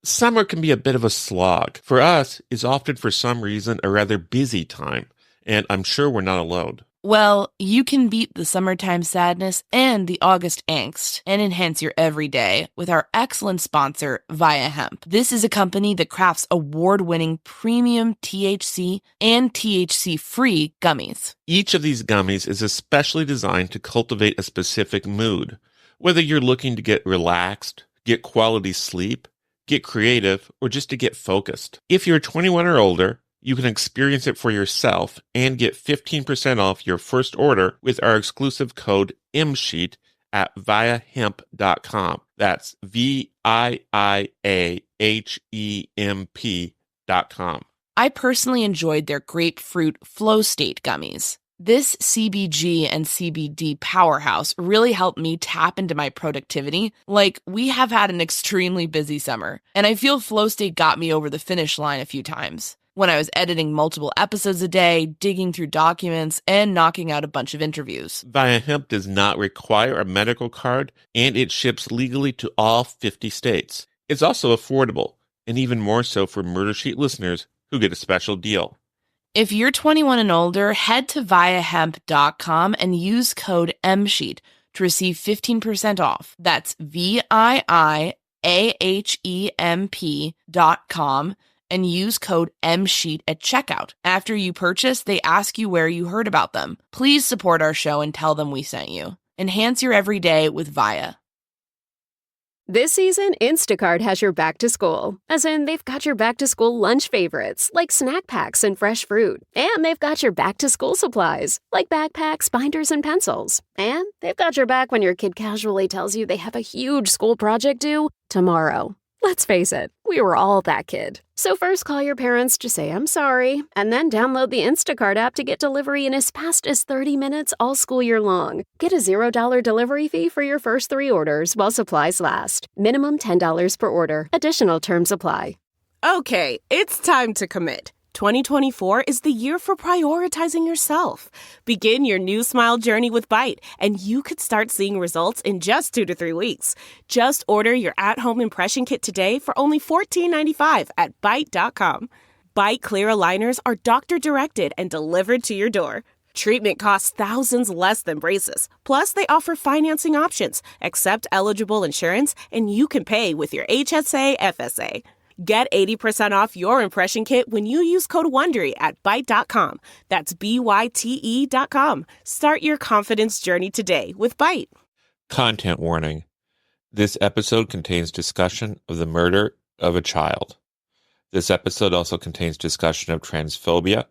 Summer can be a bit of a slog. For us, it's often for some reason a rather busy time, and I'm sure we're not alone. Well, you can beat the summertime sadness and the August angst and enhance your everyday with our excellent sponsor, Via Hemp. This is a company that crafts award-winning premium THC and THC-free gummies. Each of these gummies is especially designed to cultivate a specific mood. Whether you're looking to get relaxed, get quality sleep, get creative, or just to get focused. If you're 21 or older, you can experience it for yourself and get 15% off your first order with our exclusive code MSheet at viahemp.com. That's VIIAHEMP.com. I personally enjoyed their grapefruit flow state gummies. This CBG and CBD powerhouse really helped me tap into my productivity. Like, we have had an extremely busy summer, and I feel flow state got me over the finish line a few times when I was editing multiple episodes a day, digging through documents, and knocking out a bunch of interviews. Via Hemp does not require a medical card, and it ships legally to all 50 states. It's also affordable, and even more so for Murder Sheet listeners who get a special deal. If you're 21 and older, head to viahemp.com and use code MSheet to receive 15% off. That's VIIAHEMP.com and use code MSheet at checkout. After you purchase, they ask you where you heard about them. Please support our show and tell them we sent you. Enhance your everyday with Via. This season, Instacart has your back to school. As in, they've got your back to school lunch favorites, like snack packs and fresh fruit. And they've got your back to school supplies, like backpacks, binders, and pencils. And they've got your back when your kid casually tells you they have a huge school project due tomorrow. Let's face it, we were all that kid. So first call your parents to say I'm sorry, and then download the Instacart app to get delivery in as fast as 30 minutes all school year long. Get a $0 delivery fee for your first 3 orders while supplies last. Minimum $10 per order. Additional terms apply. Okay, it's time to commit. 2024 is the year for prioritizing yourself. Begin your new smile journey with Byte, and you could start seeing results in just 2 to 3 weeks. Just order your at-home impression kit today for only $14.95 at Byte.com. Byte clear aligners are doctor-directed and delivered to your door. Treatment costs thousands less than braces. Plus, they offer financing options, accept eligible insurance, and you can pay with your HSA, FSA. Get 80% off your impression kit when you use code WONDERY at Byte.com. That's BYTE.com. Start your confidence journey today with Byte. Content warning. This episode contains discussion of the murder of a child. This episode also contains discussion of transphobia,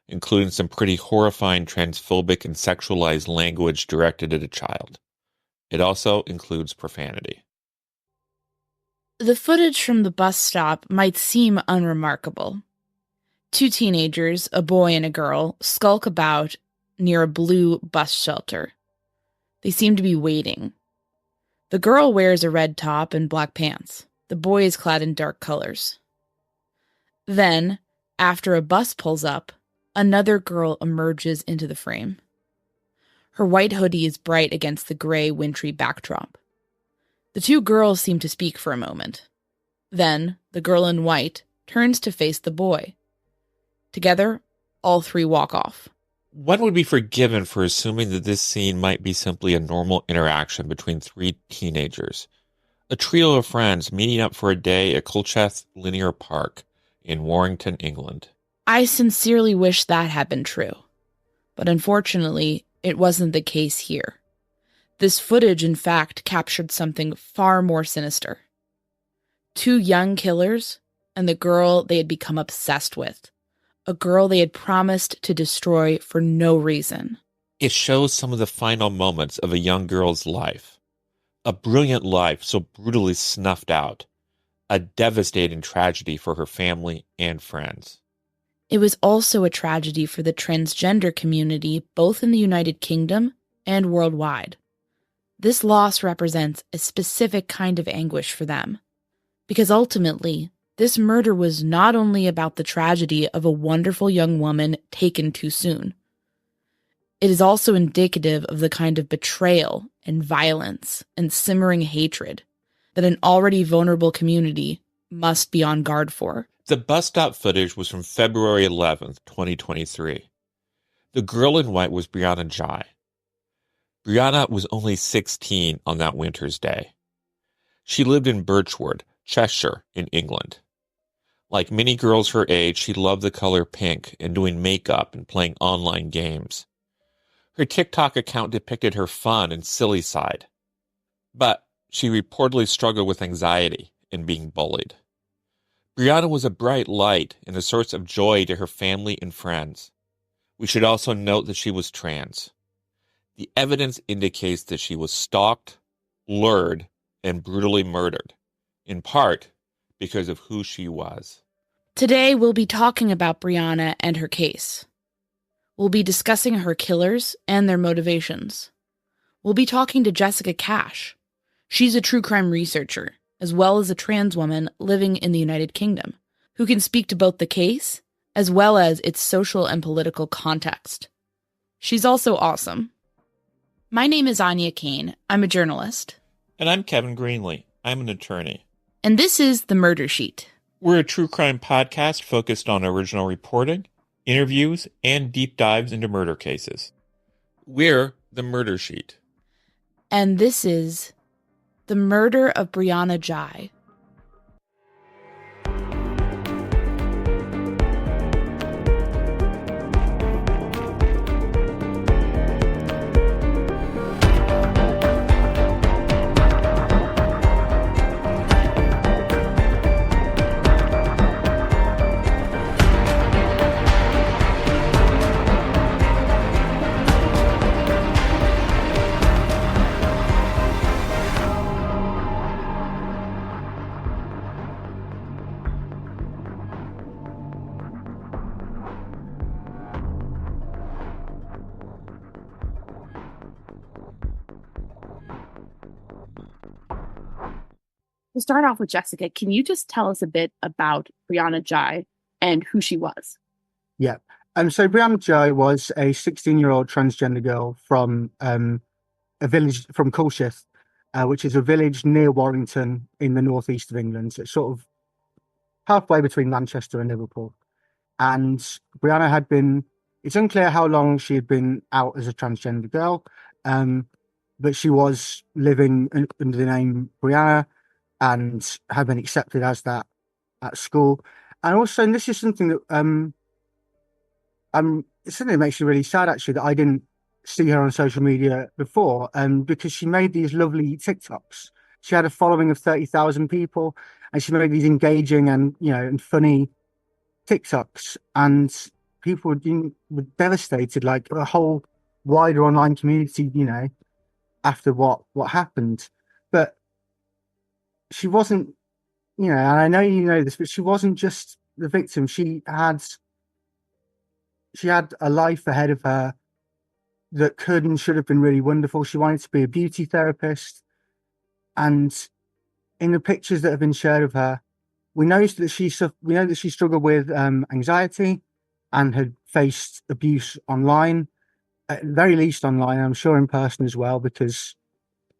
including some pretty horrifying transphobic and sexualized language directed at a child. It also includes profanity. The footage from the bus stop might seem unremarkable. 2 teenagers, a boy and a girl, skulk about near a blue bus shelter. They seem to be waiting. The girl wears a red top and black pants. The boy is clad in dark colors. Then, after a bus pulls up, another girl emerges into the frame. Her white hoodie is bright against the gray, wintry backdrop. The 2 girls seem to speak for a moment. Then, the girl in white turns to face the boy. Together, all 3 walk off. One would be forgiven for assuming that this scene might be simply a normal interaction between 3 teenagers. A trio of friends meeting up for a day at Culcheth Linear Park in Warrington, England. I sincerely wish that had been true. But unfortunately, it wasn't the case here. This footage, in fact, captured something far more sinister. 2 young killers and the girl they had become obsessed with. A girl they had promised to destroy for no reason. It shows some of the final moments of a young girl's life. A brilliant life so brutally snuffed out. A devastating tragedy for her family and friends. It was also a tragedy for the transgender community, both in the United Kingdom and worldwide. This loss represents a specific kind of anguish for them, because ultimately, this murder was not only about the tragedy of a wonderful young woman taken too soon. It is also indicative of the kind of betrayal and violence and simmering hatred that an already vulnerable community must be on guard for. The bus stop footage was from February 11th, 2023. The girl in white was Brianna Ghey. Brianna was only 16 on that winter's day. She lived in Birchwood, Cheshire, in England. Like many girls her age, she loved the color pink and doing makeup and playing online games. Her TikTok account depicted her fun and silly side. But she reportedly struggled with anxiety and being bullied. Brianna was a bright light and a source of joy to her family and friends. We should also note that she was trans. The evidence indicates that she was stalked, lured, and brutally murdered, in part because of who she was. Today, we'll be talking about Brianna and her case. We'll be discussing her killers and their motivations. We'll be talking to Jessica Cash. She's a true crime researcher, as well as a trans woman living in the United Kingdom, who can speak to both the case as well as its social and political context. She's also awesome. My name is Anya Kane. I'm a journalist. And I'm Kevin Greenlee. I'm an attorney. And this is The Murder Sheet. We're a true crime podcast focused on original reporting, interviews, and deep dives into murder cases. We're The Murder Sheet. And this is The Murder of Brianna Ghey. To start off with, Jessica, can you just tell us a bit about Brianna Ghey and who she was? Yeah. So Brianna Ghey was a 16-year-old transgender girl from a village from Culcheth, which is a village near Warrington in the northeast of England. So it's sort of halfway between Manchester and Liverpool. And Brianna had been, it's unclear how long she had been out as a transgender girl, but she was living under the name Brianna and had been accepted as that at school. And also, and this is something that it's something that makes me really sad, actually, that I didn't see her on social media before, because she made these lovely TikToks. She had a following of 30,000 people, and she made these engaging and, you know, and funny TikToks, and people were devastated, like a whole wider online community, you know, after what happened. But she wasn't, you know, and I know you know this, but she wasn't just the victim. She had a life ahead of her that could and should have been really wonderful. She wanted to be a beauty therapist, and in the pictures that have been shared of her, we know that she struggled with anxiety and had faced abuse online, at the very least online. I'm sure in person as well, because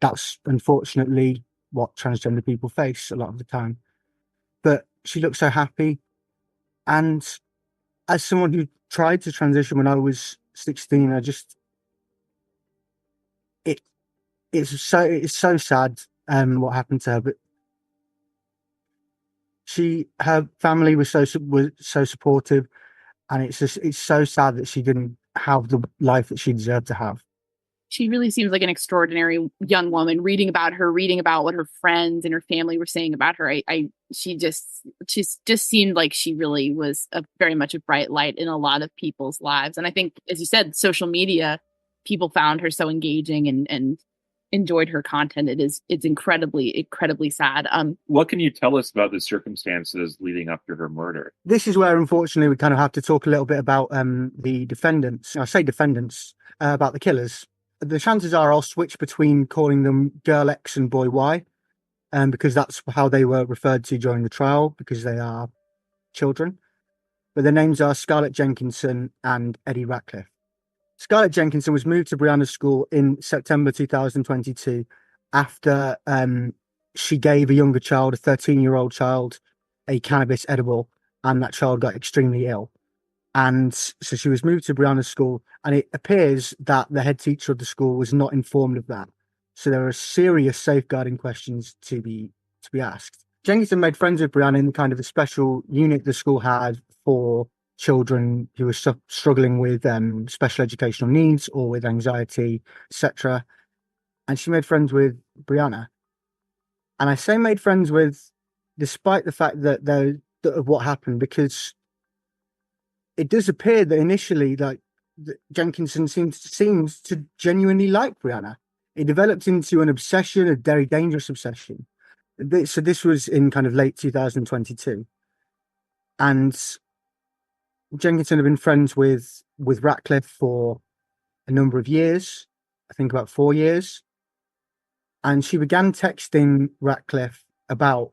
that's unfortunately what transgender people face a lot of the time. But she looked so happy, and as someone who tried to transition when I was 16, it's so sad what happened to her. But her family was so supportive, and it's so sad that she didn't have the life that she deserved to have. She really seems like an extraordinary young woman. Reading about what her friends and her family were saying about her, she just seemed like she really was very much a bright light in a lot of people's lives. And I think, as you said, social media, people found her so engaging and enjoyed her content. It's incredibly sad. What can you tell us about the circumstances leading up to her murder? This is where, unfortunately, we kind of have to talk a little bit about the defendants. I say defendants, about the killers. The chances are I'll switch between calling them Girl X and Boy Y, because that's how they were referred to during the trial, because they are children. But their names are Scarlett Jenkinson and Eddie Ratcliffe. Scarlett Jenkinson was moved to Brianna's school in September 2022 after she gave a younger child, a 13-year-old child, a cannabis edible, and that child got extremely ill. And so she was moved to Brianna's school, and it appears that the head teacher of the school was not informed of that. So there are serious safeguarding questions to be asked. Jenkinson made friends with Brianna in kind of a special unit the school had for children who were struggling with special educational needs or with anxiety, etc. And she made friends with Brianna. And I say made friends with, despite the fact that of what happened, because it does appear that initially, like, Jenkinson seems to genuinely like Brianna. It developed into an obsession, a very dangerous obsession. So this was in kind of late 2022. And Jenkinson had been friends with Ratcliffe for a number of years, I think about 4 years. And she began texting Ratcliffe about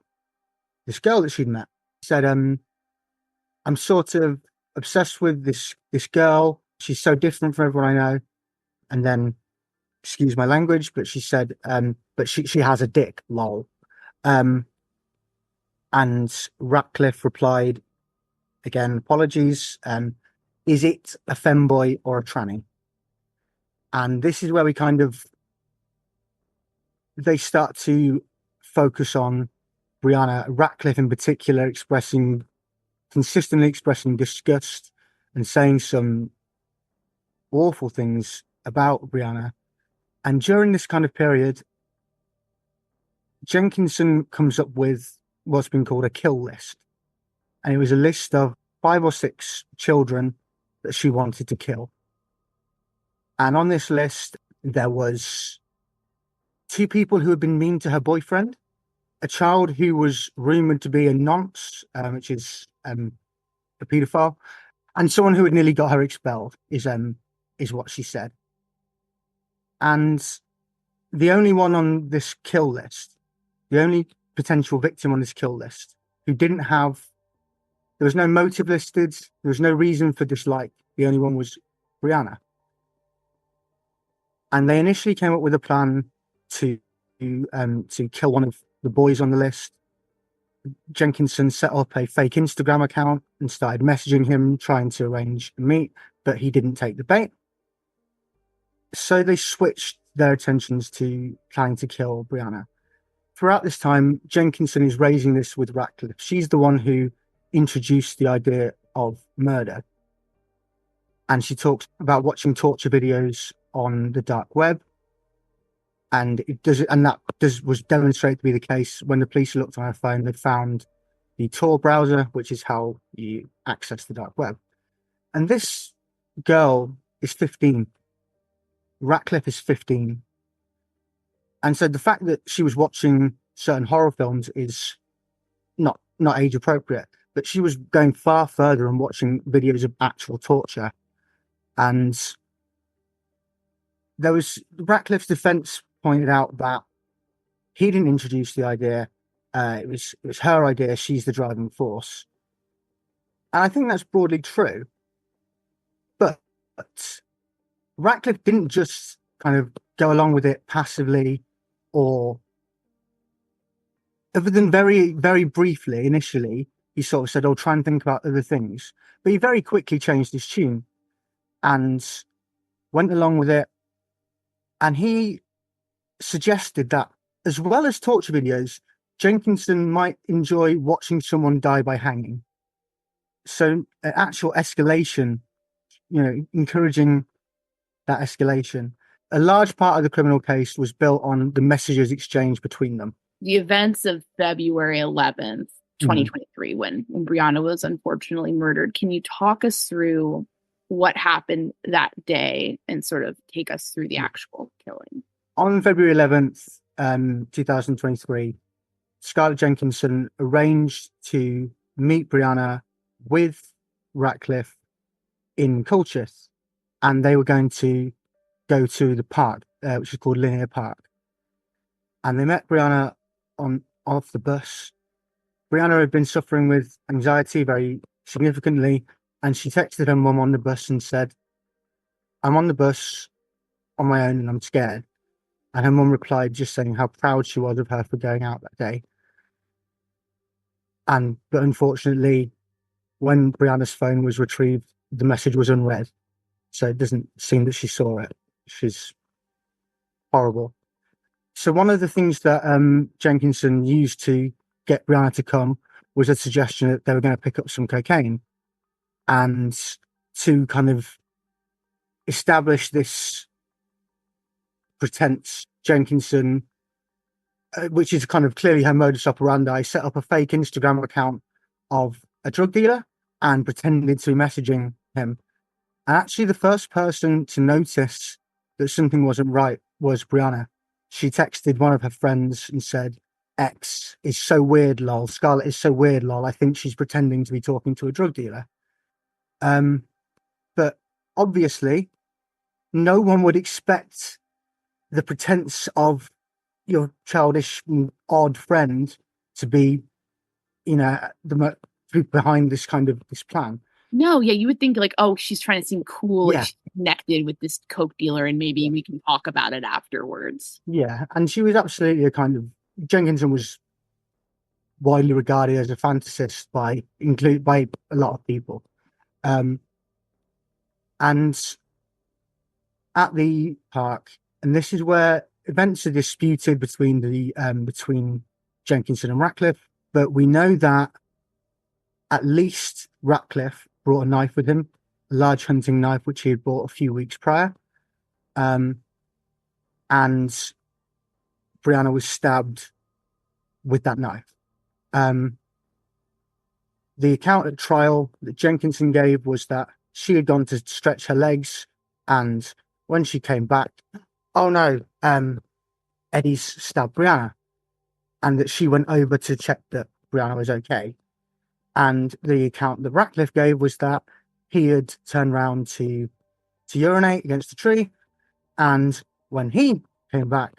this girl that she'd met. She said, I'm sort of obsessed with this girl. She's so different from everyone I know. And then, excuse my language, but she said, but she has a dick, lol. And Ratcliffe replied, again, apologies, is it a femboy or a tranny? And this is where they start to focus on Brianna, Ratcliffe in particular, consistently expressing disgust and saying some awful things about Brianna. And during this kind of period, Jenkinson comes up with what's been called a kill list. And it was a list of 5 or 6 children that she wanted to kill. And on this list, there was 2 people who had been mean to her boyfriend, a child who was rumored to be a nonce, which is a paedophile, and someone who had nearly got her expelled, is what she said. And the only one on this kill list, the only potential victim on this kill list, who didn't have, there was no motive listed, there was no reason for dislike. The only one was Brianna. And they initially came up with a plan to kill one of the boys on the list. Jenkinson set up a fake Instagram account and started messaging him, trying to arrange a meet, but he didn't take the bait. So they switched their attentions to trying to kill Brianna. Throughout this time, Jenkinson is raising this with Ratcliffe. She's the one who introduced the idea of murder. And she talks about watching torture videos on the dark web. And that was demonstrated to be the case. When the police looked on her phone, they found the Tor browser, which is how you access the dark web. And this girl is 15. Ratcliffe is 15. And so the fact that she was watching certain horror films is not age appropriate, but she was going far further and watching videos of actual torture. And Ratcliffe's defense pointed out that he didn't introduce the idea. It was her idea. She's the driving force. And I think that's broadly true. But Ratcliffe didn't just kind of go along with it passively, or other than very, very briefly initially, he sort of said, "Oh, try and think about other things." But he very quickly changed his tune and went along with it. And he suggested that, as well as torture videos, Jenkinson might enjoy watching someone die by hanging. So actual escalation, encouraging that escalation. A large part of the criminal case was built on the messages exchanged between them. The events of February 11th, 2023, when Brianna was unfortunately murdered. Can you talk us through what happened that day and sort of take us through the actual killing? On February 11th, 2023, Scarlett Jenkinson arranged to meet Brianna with Ratcliffe in Culcheth, and they were going to go to the park, which is called Linear Park. And they met Brianna off the bus. Brianna had been suffering with anxiety very significantly, and she texted her mum on the bus and said, "I'm on the bus on my own and I'm scared." And her mum replied just saying how proud she was of her for going out that day. But unfortunately, when Brianna's phone was retrieved, the message was unread. So it doesn't seem that she saw it, which is horrible. So one of the things that Jenkinson used to get Brianna to come was a suggestion that they were going to pick up some cocaine. And to kind of establish this pretense, Jenkinson, which is kind of clearly her modus operandi, set up a fake Instagram account of a drug dealer and pretended to be messaging him. And actually, the first person to notice that something wasn't right was Brianna. She texted one of her friends and said, X is so weird, lol. Scarlett is so weird, lol. I think she's pretending to be talking to a drug dealer. But obviously, no one would expect the pretense of your childish, odd friend to be, behind this kind of this plan. No, yeah, you would think like, oh, she's trying to seem cool. Yeah. Like she's connected with this coke dealer, and maybe we can talk about it afterwards. Yeah, and she was absolutely Jenkinson was widely regarded as a fantasist by a lot of people. And at the park, and this is where events are disputed between Jenkinson and Ratcliffe, but we know that at least Ratcliffe brought a knife with him, a large hunting knife, which he had bought a few weeks prior. And Brianna was stabbed with that knife. The account at trial that Jenkinson gave was that she had gone to stretch her legs, and when she came back, oh no, Eddie's stabbed Brianna, and that she went over to check that Brianna was okay. And the account that Ratcliffe gave was that he had turned around to urinate against a tree, and when he came back,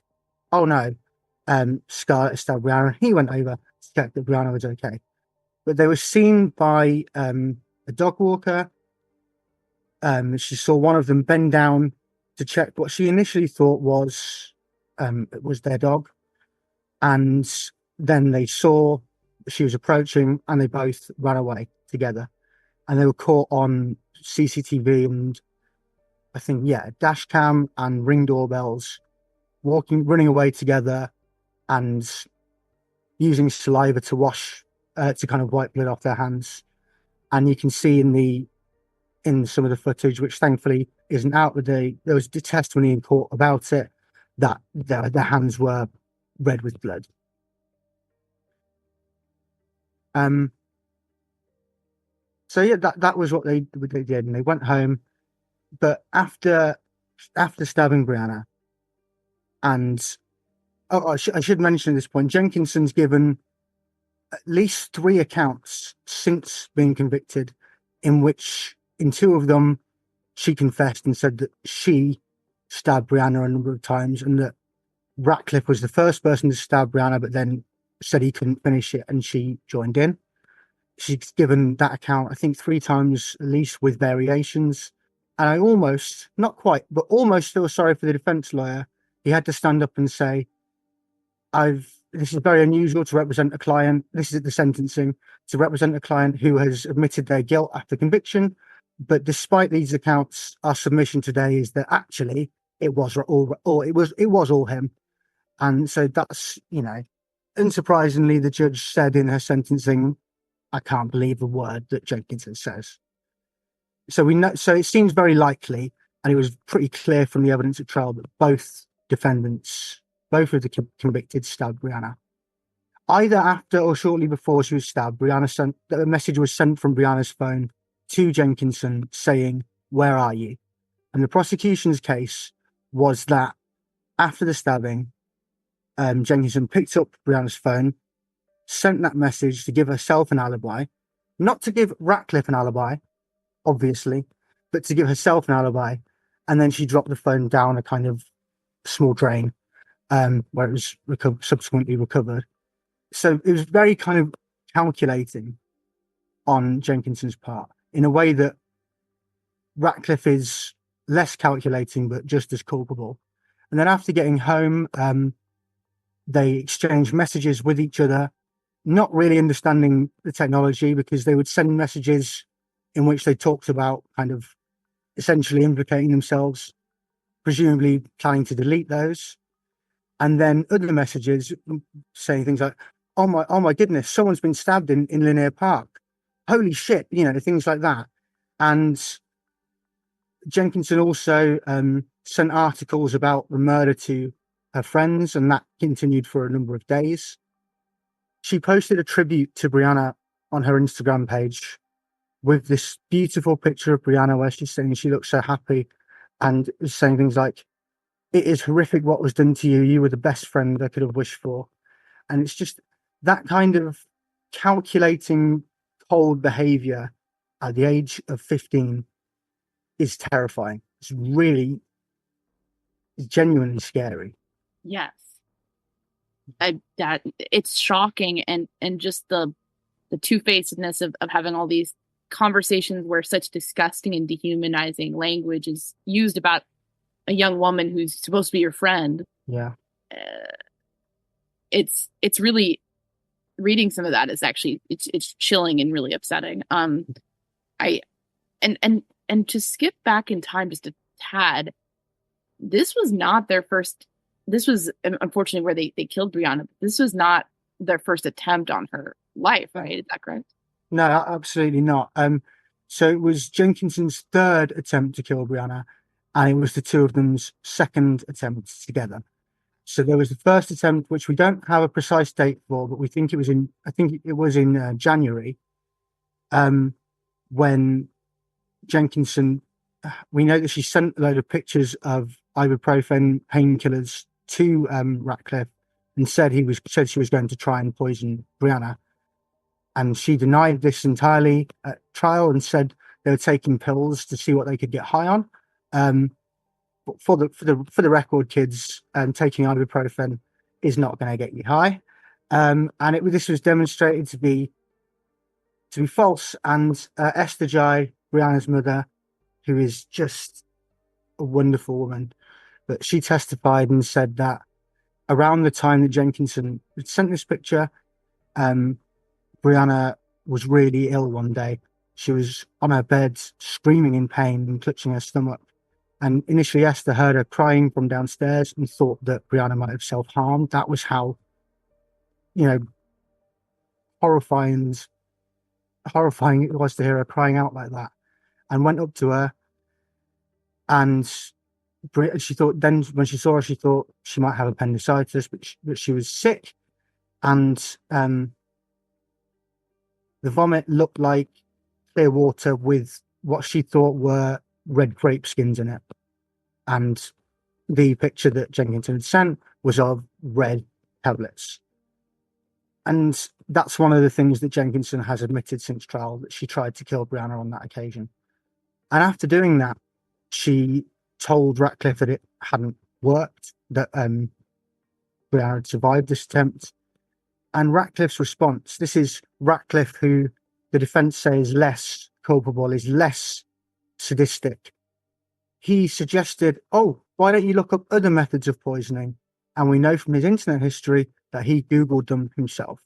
oh no, Scarlett stabbed Brianna, and he went over to check that Brianna was okay. But they were seen by a dog walker. She saw one of them bend down to check what she initially thought was their dog, and then they saw she was approaching, and they both ran away together. And they were caught on CCTV and I think dash cam and ring doorbells, running away together, and using saliva to wash to kind of wipe blood off their hands. And you can see in some of the footage, which thankfully isn't out today, there was testimony in court about it, that their hands were red with blood. So yeah, that was what they did, and they went home. But after stabbing Brianna, and I should mention at this point, Jenkinson's given at least 3 accounts since being convicted, in which in 2 of them she confessed and said that she stabbed Brianna a number of times, and that Ratcliffe was the first person to stab Brianna, but then said he couldn't finish it, and she joined in. She's given that account, I think, 3 times at least, with variations. And I almost, not quite, but almost feel sorry for the defense lawyer. He had to stand up and say, this is very unusual to represent a client. This is at the sentencing, to represent a client who has admitted their guilt after conviction. But despite these accounts, our submission today is that actually it was all him. And so that's, unsurprisingly, the judge said in her sentencing, I can't believe a word that Jenkinson says. So we know. So it seems very likely, and it was pretty clear from the evidence at trial, that both defendants, both of the convicted, stabbed Brianna. Either after or shortly before she was stabbed, a message was sent from Brianna's phone to Jenkinson saying, "Where are you?" And the prosecution's case was that after the stabbing, Jenkinson picked up Brianna's phone, sent that message to give herself an alibi, not to give Ratcliffe an alibi, obviously, but to give herself an alibi. And then she dropped the phone down a kind of small drain where it was subsequently recovered. So it was very kind of calculating on Jenkinson's part, in a way that Ratcliffe is less calculating, but just as culpable. And then after getting home, they exchanged messages with each other. not really understanding the technology, because they would send messages in which they talked about kind of essentially implicating themselves, presumably planning to delete those. And then other messages saying things like, oh my goodness, someone's been stabbed in Linear Park. Holy shit, things like that. And Jenkinson also sent articles about the murder to her friends, and that continued for a number of days. She posted a tribute to Brianna on her Instagram page with this beautiful picture of Brianna where she's saying she looks so happy, and is saying things like, "It is horrific what was done to you. You were the best friend I could have wished for." And it's just that kind of calculating, cold behavior at the age of 15 is terrifying. It's genuinely scary. Yes. That it's shocking, and just the two-facedness of having all these conversations where such disgusting and dehumanizing language is used about a young woman who's supposed to be your friend. Yeah. It's really, reading some of that is actually it's chilling and really upsetting. And to skip back in time just a tad, this was not their first. This was unfortunately where they killed Brianna. But this was not their first attempt on her life, right? Is that correct? No, absolutely not. So it was Jenkinson's third attempt to kill Brianna, and it was the two of them's second attempt together. So there was the first attempt, which we don't have a precise date for, but we think it was in January, when Jenkinson, we know that she sent a load of pictures of ibuprofen painkillers to Ratcliffe and said she was going to try and poison Brianna. And she denied this entirely at trial and said they were taking pills to see what they could get high on. But for the record, kids, taking ibuprofen is not going to get you high. And this was demonstrated to be false. And Esther Ghey, Brianna's mother, who is just a wonderful woman, but she testified and said that around the time that Jenkinson had sent this picture, Brianna was really ill one day. She was on her bed screaming in pain and clutching her stomach. And initially Esther heard her crying from downstairs and thought that Brianna might have self-harmed. That was how, horrifying it was to hear her crying out like that. And went up to her, and she thought, then when she saw her, she thought she might have appendicitis, but she was sick. And the vomit looked like clear water with what she thought were red grape skins in it. And the picture that Jenkinson had sent was of red tablets. And that's one of the things that Jenkinson has admitted since trial, that she tried to kill Brianna on that occasion. And after doing that, she told Ratcliffe that it hadn't worked, that Brianna had survived this attempt. And Ratcliffe's response, this is Ratcliffe, who the defense say is less culpable, is less sadistic. He suggested, why don't you look up other methods of poisoning? And we know from his internet history that he Googled them himself.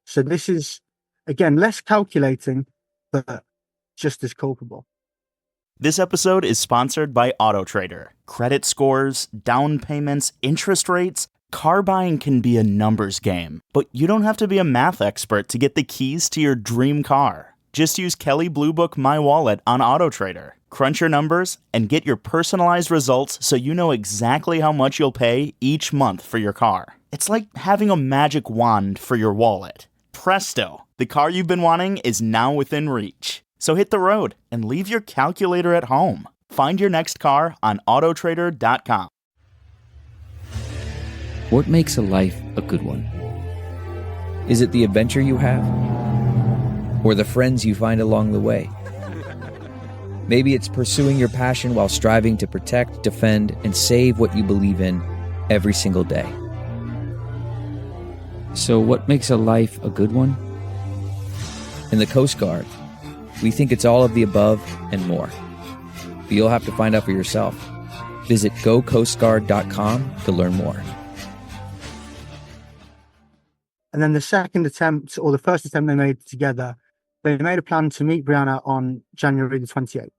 So this is, again, less calculating, but just as culpable. This episode is sponsored by AutoTrader. Credit scores, down payments, interest rates. Car buying can be a numbers game, but you don't have to be a math expert to get the keys to your dream car. Just use Kelley Blue Book My Wallet on AutoTrader. Crunch your numbers and get your personalized results so you know exactly how much you'll pay each month for your car. It's like having a magic wand for your wallet. Presto! The car you've been wanting is now within reach. So hit the road and leave your calculator at home. Find your next car on autotrader.com. What makes a life a good one? Is it the adventure you have? Or the friends you find along the way? Maybe it's pursuing your passion while striving to protect, defend, and save what you believe in every single day. So what makes a life a good one? In the Coast Guard, we think it's all of the above and more. But you'll have to find out for yourself. Visit gocoastguard.com to learn more. And then the second attempt, or the first attempt they made together, they made a plan to meet Brianna on January the 28th.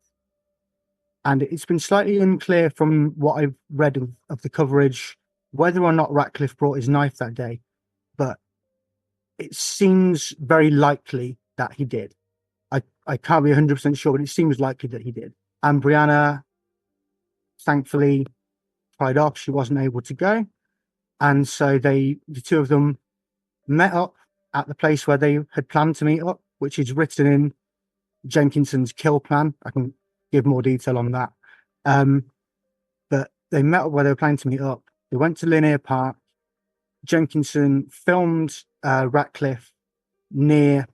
And it's been slightly unclear from what I've read of the coverage whether or not Ratcliffe brought his knife that day, but it seems very likely that he did. I can't be 100% sure, but it seems likely that he did. And Brianna, thankfully, tried off. She wasn't able to go. And so the two of them met up at the place where they had planned to meet up, which is written in Jenkinson's kill plan. I can give more detail on that. But they met up where they were planning to meet up. They went to Linear Park. Jenkinson filmed Ratcliffe near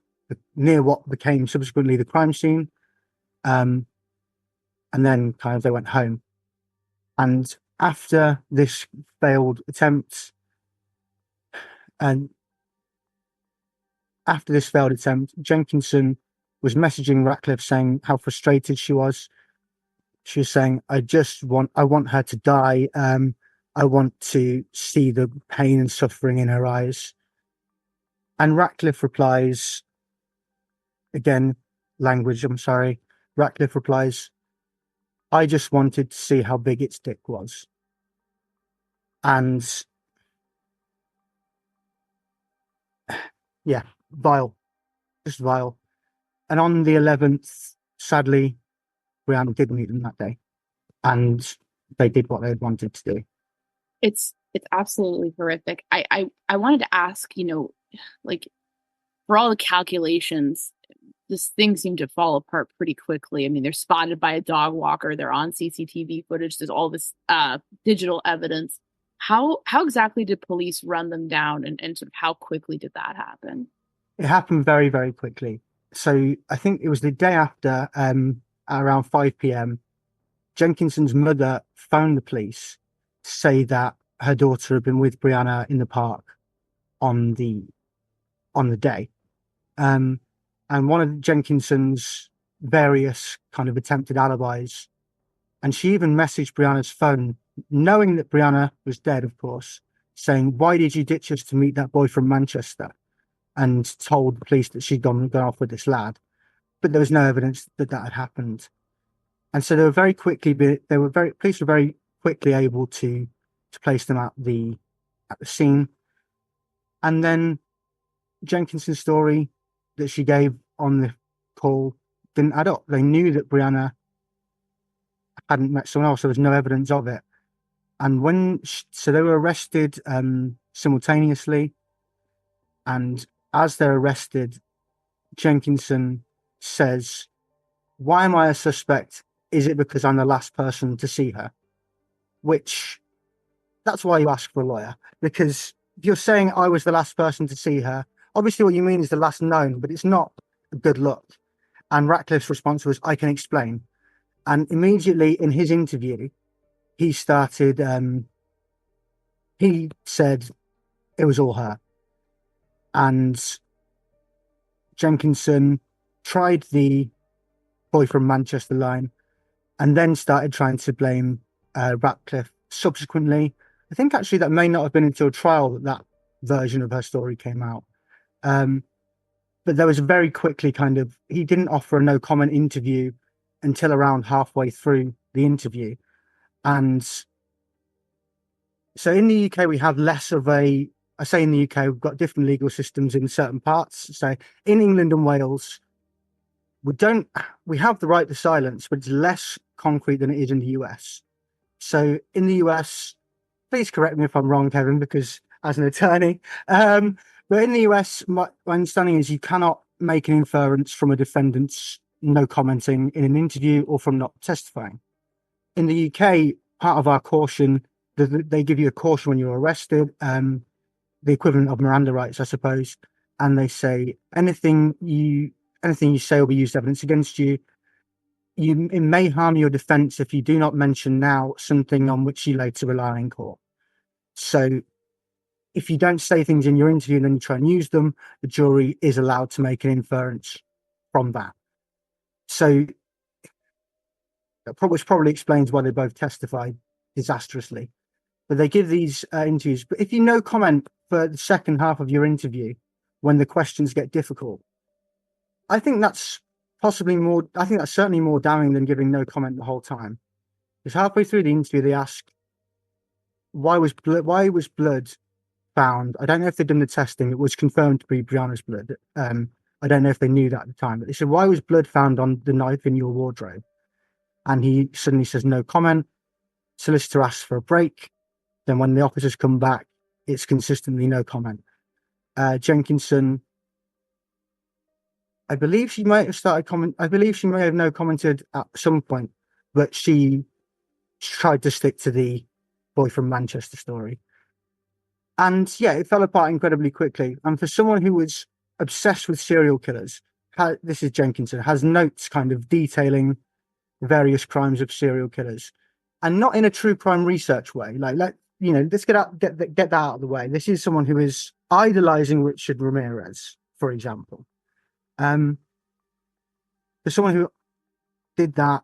what became subsequently the crime scene. And then kind of they went home. And after this failed attempt, Jenkinson was messaging Ratcliffe saying how frustrated she was. She was saying, I want her to die. I want to see the pain and suffering in her eyes. And Ratcliffe replies, again, language, I'm sorry. Ratcliffe replies, I just wanted to see how big its dick was. And yeah, vile. Just vile. And on the 11th, sadly, Brianna did meet them that day. And they did what they had wanted to do. It's absolutely horrific. I wanted to ask, like, for all the calculations, this thing seemed to fall apart pretty quickly. I mean, they're spotted by a dog walker. They're on CCTV footage. There's all this digital evidence. How exactly did police run them down, and sort of how quickly did that happen? It happened very, very quickly. So I think it was the day after, at around 5 p.m., Jenkinson's mother phoned the police to say that her daughter had been with Brianna in the park on the day. And one of Jenkinson's various kind of attempted alibis, and she even messaged Brianna's phone, knowing that Brianna was dead, of course, saying, why did you ditch us to meet that boy from Manchester? And told the police that she'd gone off with this lad. But there was no evidence that had happened. And so police were very quickly able to place them at the scene. And then Jenkinson's story that she gave on the call didn't add up. They knew that Brianna hadn't met someone else. There was no evidence of it. And so they were arrested simultaneously. And as they're arrested, Jenkinson says, why am I a suspect? Is it because I'm the last person to see her? Which, that's why you ask for a lawyer. Because if you're saying I was the last person to see her, obviously what you mean is the last known, but it's not a good look. And Ratcliffe's response was, I can explain. And immediately in his interview, he started, he said it was all her. And Jenkinson tried the boy from Manchester line and then started trying to blame Ratcliffe subsequently. I think actually that may not have been until trial that version of her story came out. But there was very quickly he didn't offer a no comment interview until around halfway through the interview. And so in the UK, we have less of I say in the UK, we've got different legal systems in certain parts. So in England and Wales, we have the right to silence, but it's less concrete than it is in the US. So in the US, please correct me if I'm wrong, Kevin, because as an attorney, but in the US, my understanding is you cannot make an inference from a defendant's no commenting in an interview or from not testifying. In the UK, part of our caution, they give you a caution when you're arrested, the equivalent of Miranda rights, I suppose, and they say anything you say will be used evidence against you. It may harm your defence if you do not mention now something on which you later rely in court. So if you don't say things in your interview and then you try and use them, the jury is allowed to make an inference from that. So which probably explains why they both testified disastrously. But they give these interviews. But if you no comment for the second half of your interview, when the questions get difficult, I think that's certainly more damning than giving no comment the whole time. Because halfway through the interview, they ask, why was blood found? I don't know if they'd done the testing. It was confirmed to be Brianna's blood. I don't know if they knew that at the time, but they said, why was blood found on the knife in your wardrobe? And he suddenly says, no comment. Solicitor asks for a break. Then when the officers come back, it's consistently no comment. Jenkinson, I believe she might have commented at some point, but she tried to stick to the boy from Manchester story. And yeah, it fell apart incredibly quickly. And for someone who was obsessed with serial killers, this is Jenkinson, has notes kind of detailing various crimes of serial killers, and not in a true crime research way. Let's get that out of the way. This is someone who is idolizing Richard Ramirez, for example. For someone who did that,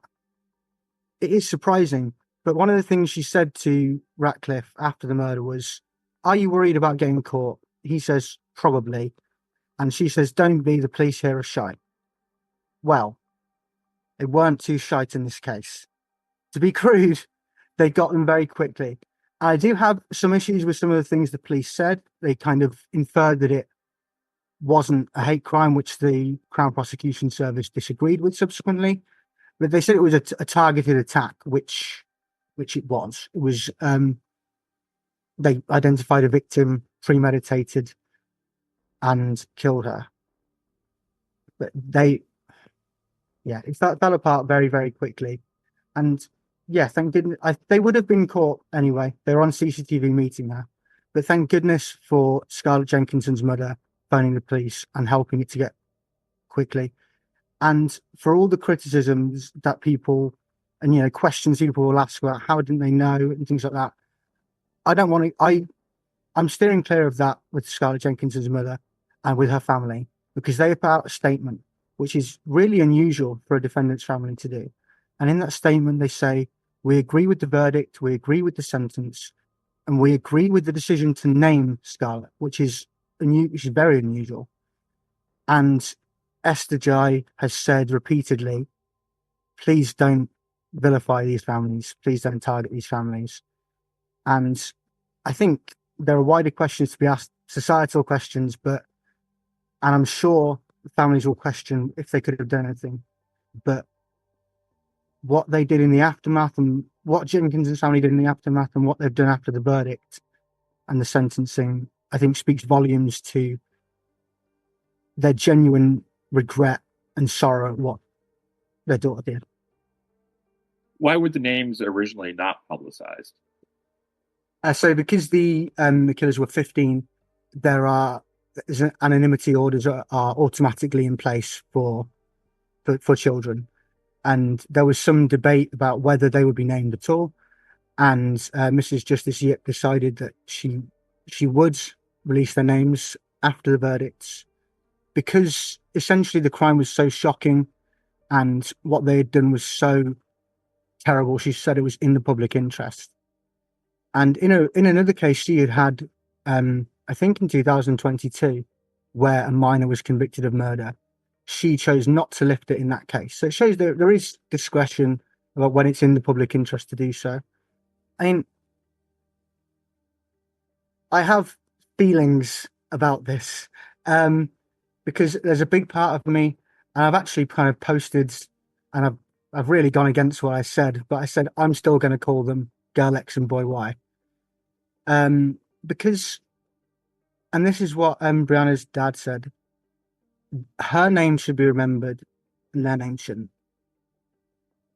it is surprising. But one of the things she said to Ratcliffe after the murder was, are you worried about getting caught? He says, probably. And she says, don't be, the police here are shy. Well, they weren't too shite in this case. To be crude, they got them very quickly. I do have some issues with some of the things the police said. They kind of inferred that it wasn't a hate crime, which the Crown Prosecution Service disagreed with subsequently. But they said it was a targeted attack, which it was. It was, they identified a victim, premeditated, and killed her. But it fell apart very, very quickly. And yeah, thank goodness. They would have been caught anyway. They were on CCTV meeting her. But thank goodness for Scarlett Jenkinson's mother phoning the police and helping it to get quickly. And for all the criticisms that people, and questions people will ask about how didn't they know and things like that, I'm steering clear of that with Scarlett Jenkinson's mother and with her family, because they put out a statement which is really unusual for a defendant's family to do. And in that statement, they say, we agree with the verdict, we agree with the sentence, and we agree with the decision to name Scarlett, which is very unusual. And Esther Jai has said repeatedly, please don't vilify these families, please don't target these families. And I think there are wider questions to be asked, societal questions, and I'm sure families will question if they could have done anything. But what they did in the aftermath, and what Jenkinson's family did in the aftermath, and what they've done after the verdict and the sentencing, I think speaks volumes to their genuine regret and sorrow at what their daughter did. Why were the names originally not publicized? So because the killers were 15, anonymity orders are automatically in place for children. And there was some debate about whether they would be named at all. And Mrs. Justice Yip decided that she would release their names after the verdicts, because essentially the crime was so shocking and what they had done was so terrible. She said it was in the public interest. And in another case, she had, I think in 2022, where a minor was convicted of murder, she chose not to lift it in that case. So it shows that there is discretion about when it's in the public interest to do so. I mean, I have feelings about this because there's a big part of me, and I've actually kind of posted, and I've really gone against what I said, but I said I'm still going to call them Girl X and Boy Y. Because, and this is what Brianna's dad said, her name should be remembered and their name shouldn't.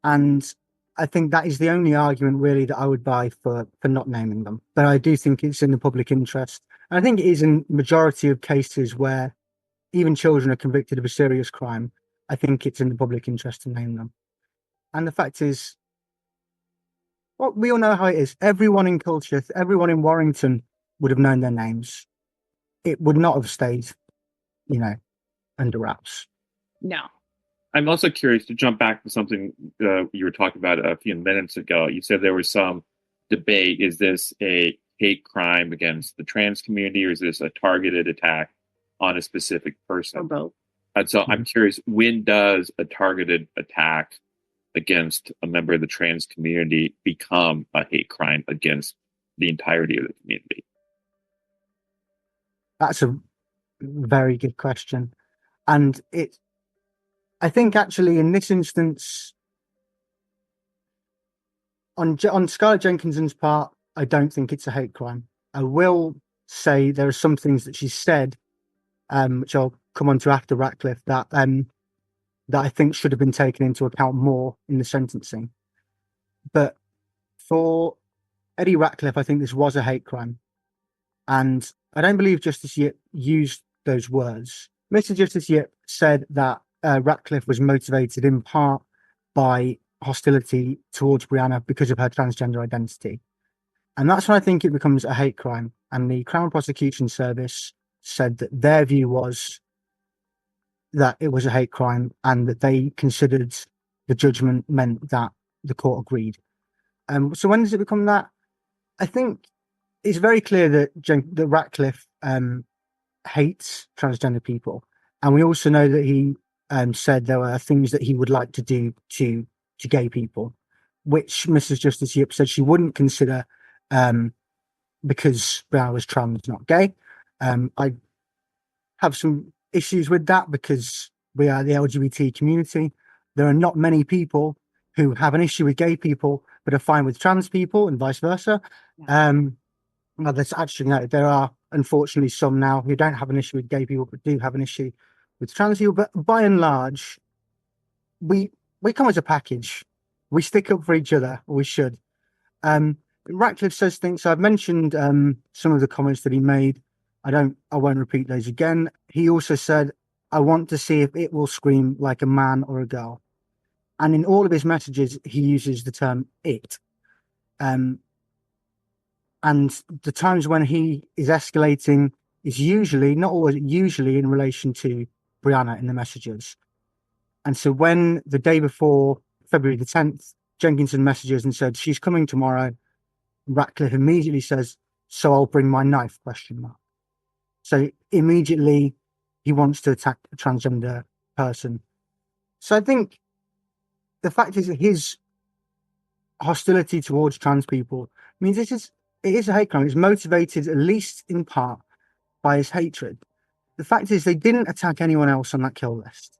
And I think that is the only argument really that I would buy for not naming them. But I do think it's in the public interest. And I think it is in majority of cases where even children are convicted of a serious crime. I think it's in the public interest to name them. And the fact is, well, we all know how it is. Everyone in Culcheth, everyone in Warrington would have known their names. It would not have stayed, under wraps. No. I'm also curious to jump back to something you were talking about a few minutes ago. You said there was some debate. Is this a hate crime against the trans community, or is this a targeted attack on a specific person? Or both. And so I'm curious, when does a targeted attack against a member of the trans community become a hate crime against the entirety of the community? That's a very good question. And I think actually in this instance, on Scarlett Jenkinson's part, I don't think it's a hate crime. I will say there are some things that she said, which I'll come on to after Ratcliffe, that I think should have been taken into account more in the sentencing. But for Eddie Ratcliffe, I think this was a hate crime. And I don't believe Justice Yip used those words. Mr. Justice Yip said that Ratcliffe was motivated in part by hostility towards Brianna because of her transgender identity. And that's when I think it becomes a hate crime. And the Crown Prosecution Service said that their view was that it was a hate crime and that they considered the judgment meant that the court agreed. So when does it become that? I think it's very clear that Ratcliffe hates transgender people. And we also know that he said there were things that he would like to do to gay people, which Mrs. Justice Yip said she wouldn't consider because Brianna was trans, not gay. I have some issues with that because we are the LGBT community. There are not many people who have an issue with gay people but are fine with trans people and vice versa. Well, there's actually no, there are unfortunately some now who don't have an issue with gay people but do have an issue with trans people. But by and large, we come as a package. We stick up for each other, or we should. Ratcliffe says things. So I've mentioned some of the comments that he made. I won't repeat those again. He also said, "I want to see if it will scream like a man or a girl." And in all of his messages, he uses the term "it." And the times when he is escalating is usually, not always, usually in relation to Brianna in the messages. And so when the day before February the 10th, Jenkinson messages and said, "She's coming tomorrow," Ratcliffe immediately says, "So I'll bring my knife?" ? So immediately he wants to attack a transgender person. So I think the fact is that his hostility towards trans people means it is a hate crime. It's motivated at least in part by his hatred. The fact is they didn't attack anyone else on that kill list.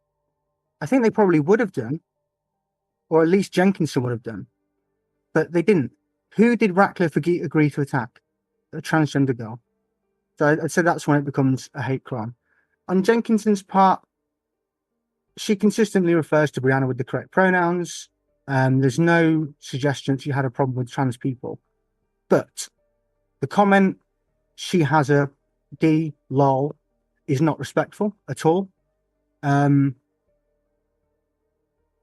I think they probably would have done, or at least Jenkinson would have done, but they didn't. Who did Ratcliffe agree to attack? A transgender girl. So I'd say that's when it becomes a hate crime. On Jenkinson's part, she consistently refers to Brianna with the correct pronouns. There's no suggestion she had a problem with trans people. But the comment, "she has a D, lol," is not respectful at all. And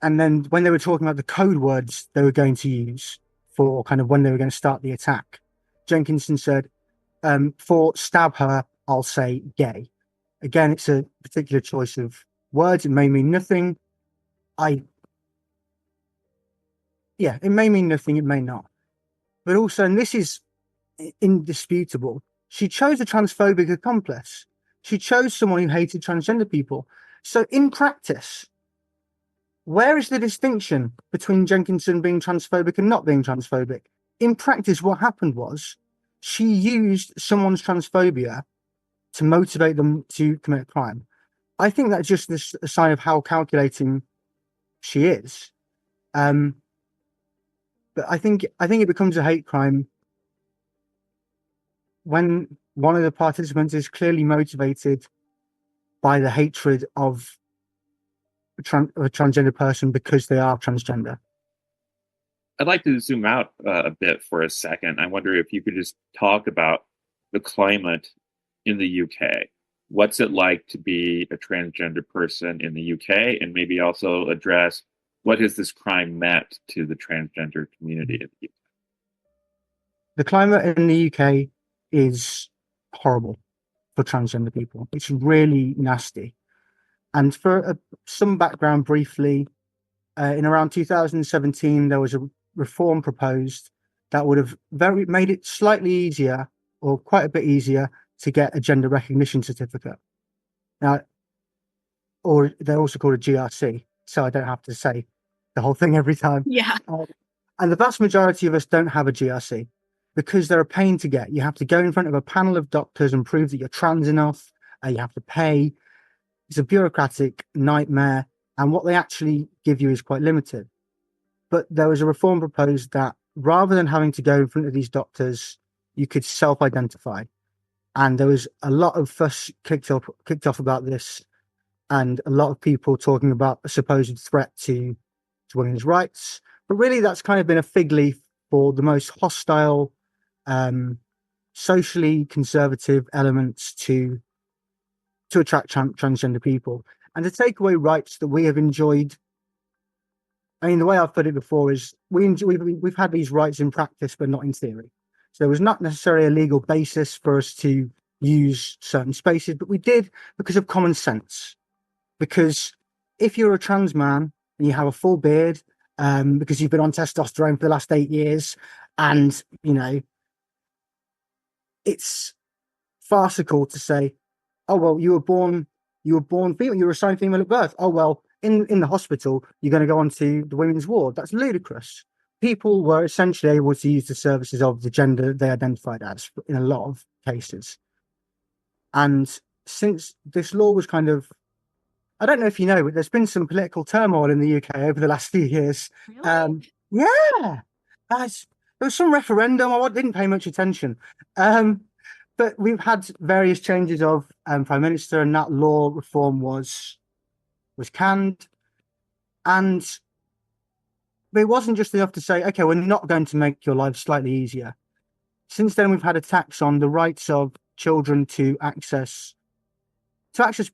then when they were talking about the code words they were going to use for kind of when they were going to start the attack, Jenkinson said, "For stab her, I'll say gay." Again, it's a particular choice of words. It may mean nothing. It may mean nothing. It may not. But also, and this is indisputable, she chose a transphobic accomplice. She chose someone who hated transgender people. So in practice, where is the distinction between Jenkinson being transphobic and not being transphobic? In practice, what happened was she used someone's transphobia to motivate them to commit a crime. I think that's just a sign of how calculating she is. But I think it becomes a hate crime when one of the participants is clearly motivated by the hatred of a transgender person because they are transgender. I'd like to zoom out a bit for a second. I wonder if you could just talk about the climate in the UK. What's it like to be a transgender person in the UK? And maybe also address what has this crime meant to the transgender community in the UK? The climate in the UK is horrible for transgender people. It's really nasty. And for some background briefly, in around 2017, there was a reform proposed that would have made it slightly easier, or quite a bit easier, to get a gender recognition certificate. Now, or they're also called a GRC, so I don't have to say the whole thing every time. Yeah. And the vast majority of us don't have a GRC because they're a pain to get. You have to go in front of a panel of doctors and prove that you're trans enough. You have to pay. It's a bureaucratic nightmare, and what they actually give you is quite limited. But there was a reform proposed that rather than having to go in front of these doctors, you could self-identify. And there was a lot of fuss kicked off about this, and a lot of people talking about a supposed threat to women's rights. But really, that's kind of been a fig leaf for the most hostile, socially conservative elements to attract transgender people and to take away rights that we have enjoyed. I mean, the way I've put it before is we've had these rights in practice, but not in theory. So there was not necessarily a legal basis for us to use certain spaces, but we did because of common sense. Because if you're a trans man and you have a full beard, because you've been on testosterone for the last 8 years, and it's farcical to say, oh well, you were born female, you were assigned female at birth. Oh well, in the hospital, you're going to go onto the women's ward. That's ludicrous. People were essentially able to use the services of the gender they identified as in a lot of cases. And since this law was kind of, I don't know if you know, but there's been some political turmoil in the UK over the last few years. Really? Yeah, there was some referendum. I didn't pay much attention. But we've had various changes of Prime Minister, and that law reform was canned. And but it wasn't just enough to say, okay, we're not going to make your life slightly easier. Since then, we've had attacks on the rights of children to access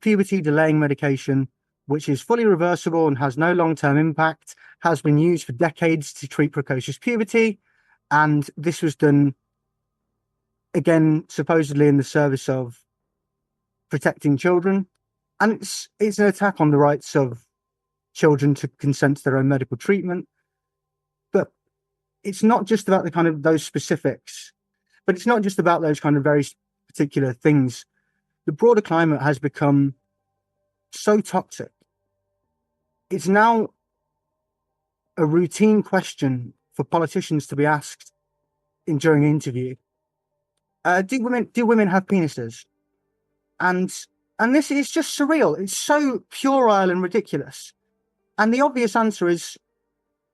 puberty delaying medication, which is fully reversible and has no long-term impact, has been used for decades to treat precocious puberty. And this was done, again, supposedly in the service of protecting children. And it's an attack on the rights of children to consent to their own medical treatment. But it's not just about the kind of those specifics, but it's not just about those kind of very particular things. The broader climate has become so toxic. It's now a routine question for politicians to be asked during an interview. Do women have penises? And this is just surreal. It's so puerile and ridiculous. And the obvious answer is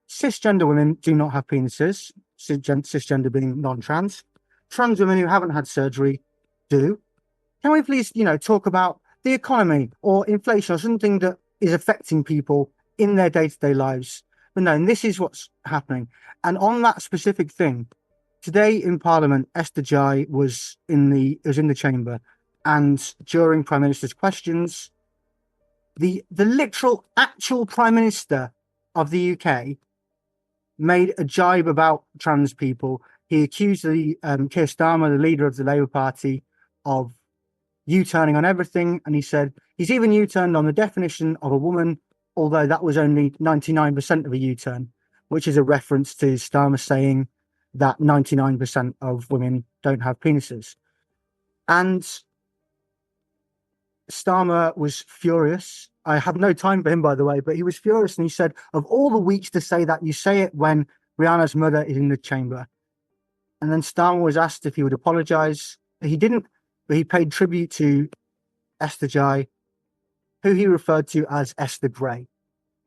cisgender women do not have penises, cisgender being non-trans. Trans women who haven't had surgery do. Can we please, talk about the economy or inflation or something that is affecting people in their day-to-day lives? But no, and this is what's happening. And on that specific thing, today in Parliament, Esther Jai was in the chamber, and during Prime Minister's questions, the literal actual Prime Minister of the UK made a jibe about trans people. He accused the Keir Starmer, the leader of the Labour Party, of U-turning on everything, and he said he's even U-turned on the definition of a woman, although that was only 99% of a U-turn, which is a reference to Starmer saying that 99% of women don't have penises. And Starmer was furious. I have no time for him, by the way, but he was furious, and he said, of all the weeks to say that, you say it when Brianna's mother is in the chamber. And then Starmer was asked if he would apologise. He didn't, but he paid tribute to Esther Jai, who he referred to as Esther Grey.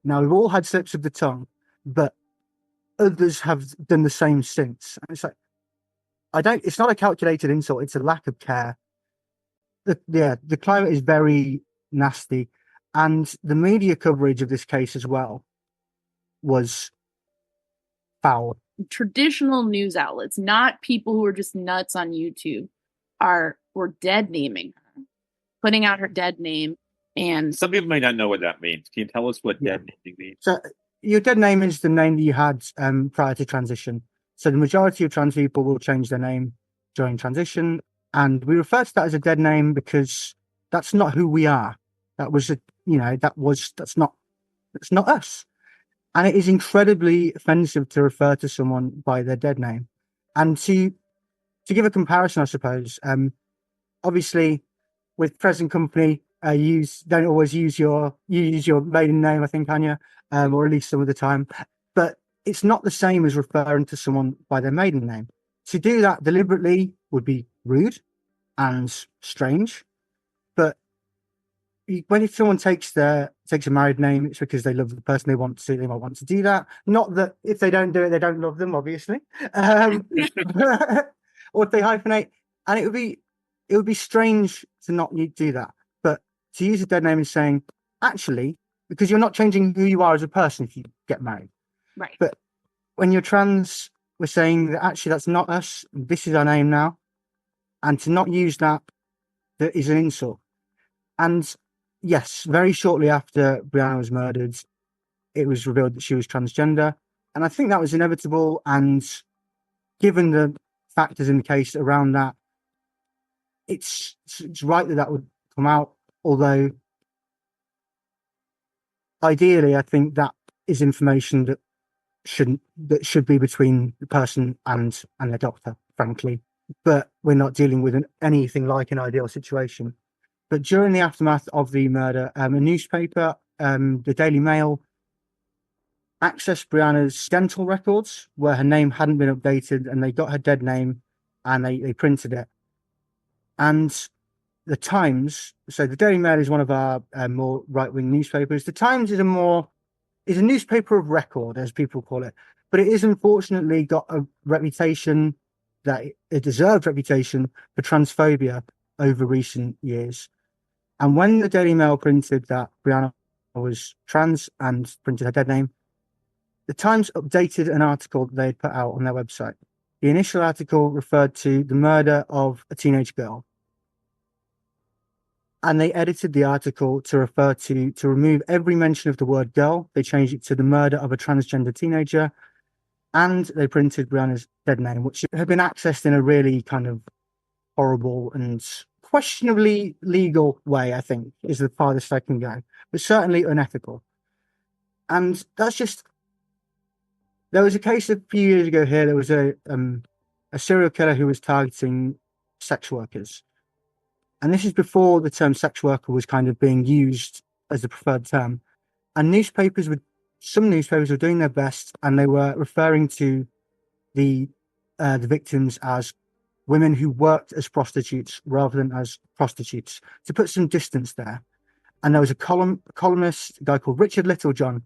Now, we've all had slips of the tongue, but others have done the same since. And it's like, it's not a calculated insult, it's a lack of care. The climate is very nasty. And the media coverage of this case as well was foul. Traditional news outlets, not people who are just nuts on YouTube, were dead naming her, putting out her dead name. And some people may not know what that means. Can you tell us what dead naming means? So your dead name is the name that you had prior to transition. So the majority of trans people will change their name during transition, and we refer to that as a dead name because that's not who we are. That's not us. And it is incredibly offensive to refer to someone by their dead name. And to give a comparison, I suppose, obviously with present company, don't always use your maiden name, I think, Anya, or at least some of the time. But it's not the same as referring to someone by their maiden name. To do that deliberately would be rude and strange. But if someone takes a married name, it's because they love the person they want to. They might want to do that. Not that if they don't do it, they don't love them, obviously. Or if they hyphenate, and it would be strange to not do that. But to use a dead name is saying, actually, because you're not changing who you are as a person if you get married. Right. But when you're trans, we're saying that actually that's not us. This is our name now, and to not use that is an insult. And yes, very shortly after Brianna was murdered, it was revealed that she was transgender. And I think that was inevitable. And given the factors in the case around that, it's right that would come out. Although, ideally, I think that is information that should be between the person and their doctor, frankly. But we're not dealing with anything like an ideal situation. But during the aftermath of the murder, a newspaper, the Daily Mail, accessed Brianna's dental records where her name hadn't been updated, and they got her dead name and they printed it. And the Times, so the Daily Mail is one of our more right-wing newspapers. The Times is a newspaper of record, as people call it, but it is unfortunately got a reputation a deserved reputation for transphobia over recent years. And when the Daily Mail printed that Brianna was trans and printed her dead name, the Times updated an article that they had put out on their website. The initial article referred to the murder of a teenage girl. And they edited the article to remove every mention of the word girl. They changed it to the murder of a transgender teenager. And they printed Brianna's dead name, which had been accessed in a really kind of horrible and questionably legal way, I think, is the farthest I can go, but certainly unethical. And that's just, there was a case a few years ago here, there was a serial killer who was targeting sex workers. And this is before the term sex worker was kind of being used as the preferred term. And some newspapers were doing their best, and they were referring to the victims as women who worked as prostitutes rather than as prostitutes, to put some distance there. And there was a columnist, a guy called Richard Littlejohn,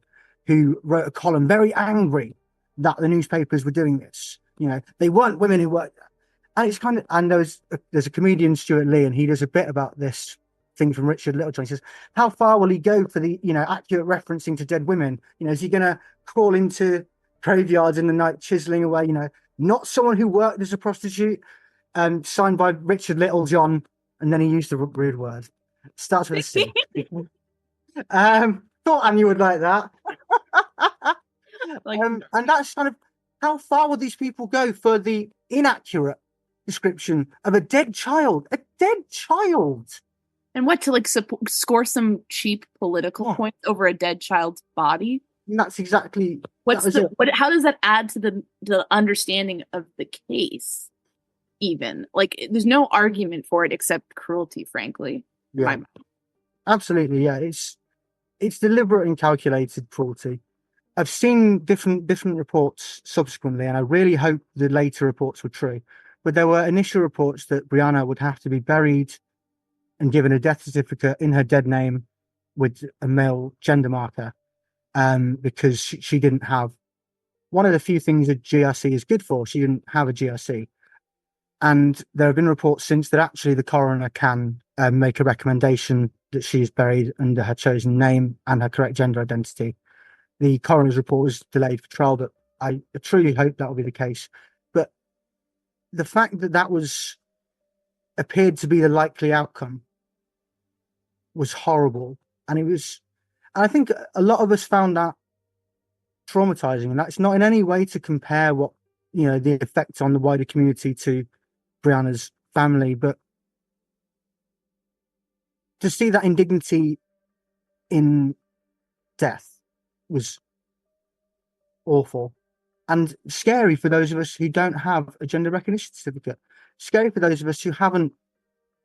who wrote a column very angry that the newspapers were doing this. You know, they weren't women who worked. And it's kind of, and there's a comedian, Stuart Lee, and he does a bit about this thing from Richard Littlejohn. He says, how far will he go for the, accurate referencing to dead women? Is he going to crawl into graveyards in the night, chiseling away, not someone who worked as a prostitute, signed by Richard Littlejohn, and then he used the rude word. Starts with a C. Thought Anya would like that. And that's kind of, how far will these people go for the inaccurate description of a dead child? A dead child. And what, to score some cheap political points over a dead child's body? And that's exactly. How does that add to the understanding of the case? Even there's no argument for it except cruelty, frankly. Yeah, absolutely. Yeah, it's deliberate and calculated cruelty. I've seen different reports subsequently, and I really hope the later reports were true. But there were initial reports that Brianna would have to be buried and given a death certificate in her dead name with a male gender marker, because she didn't have one of the few things a GRC is good for. She didn't have a GRC. And there have been reports since that actually the coroner can make a recommendation that she is buried under her chosen name and her correct gender identity. The coroner's report was delayed for trial, but I truly hope that will be the case. But the fact that appeared to be the likely outcome was horrible. And I think a lot of us found that traumatizing. And that's not in any way to compare what, the effect on the wider community to Brianna's family, but to see that indignity in death was awful. And scary for those of us who don't have a gender recognition certificate. Scary for those of us who haven't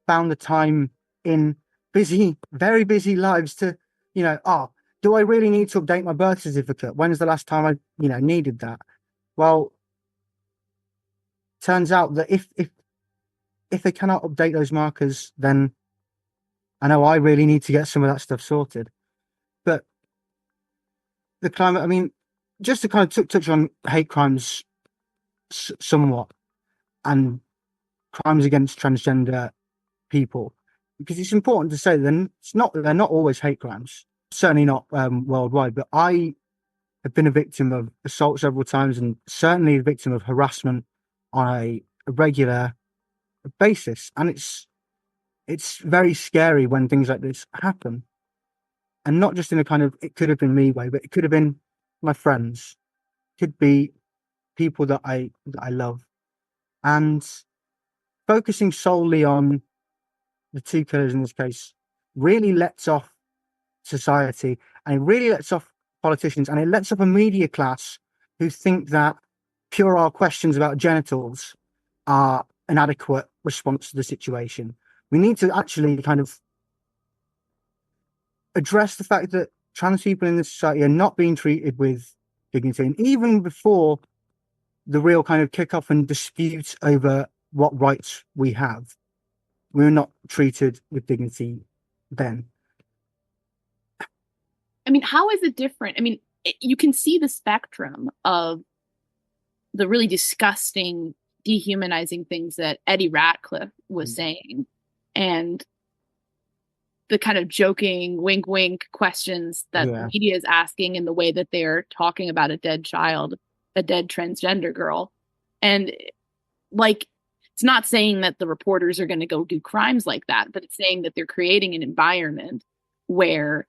found the time in busy, very busy lives to, do I really need to update my birth certificate? When's the last time I, needed that? Well, turns out that if they cannot update those markers, then I know I really need to get some of that stuff sorted. But the climate, I mean, just to kind of touch on hate crimes somewhat, and crimes against transgender people, because it's important to say they're not always hate crimes, certainly not worldwide. But I have been a victim of assault several times, and certainly a victim of harassment on a regular basis, and it's very scary when things like this happen, and not just in a kind of it could have been me way, but it could have been my friends, could be people that I love. And focusing solely on the two killers in this case really lets off society, and it really lets off politicians, and it lets off a media class who think that puerile questions about genitals are an adequate response to the situation. We need to actually kind of address the fact that trans people in this society are not being treated with dignity. And even before the real kind of kickoff and dispute over what rights we have, we were not treated with dignity then. I mean, how is it different? I mean, you can see the spectrum of the really disgusting, dehumanizing things that Eddie Ratcliffe was saying, and the kind of joking, wink, wink questions that the media is asking in the way that they're talking about a dead child, a dead transgender girl. And like, it's not saying that the reporters are going to go do crimes like that, but it's saying that they're creating an environment where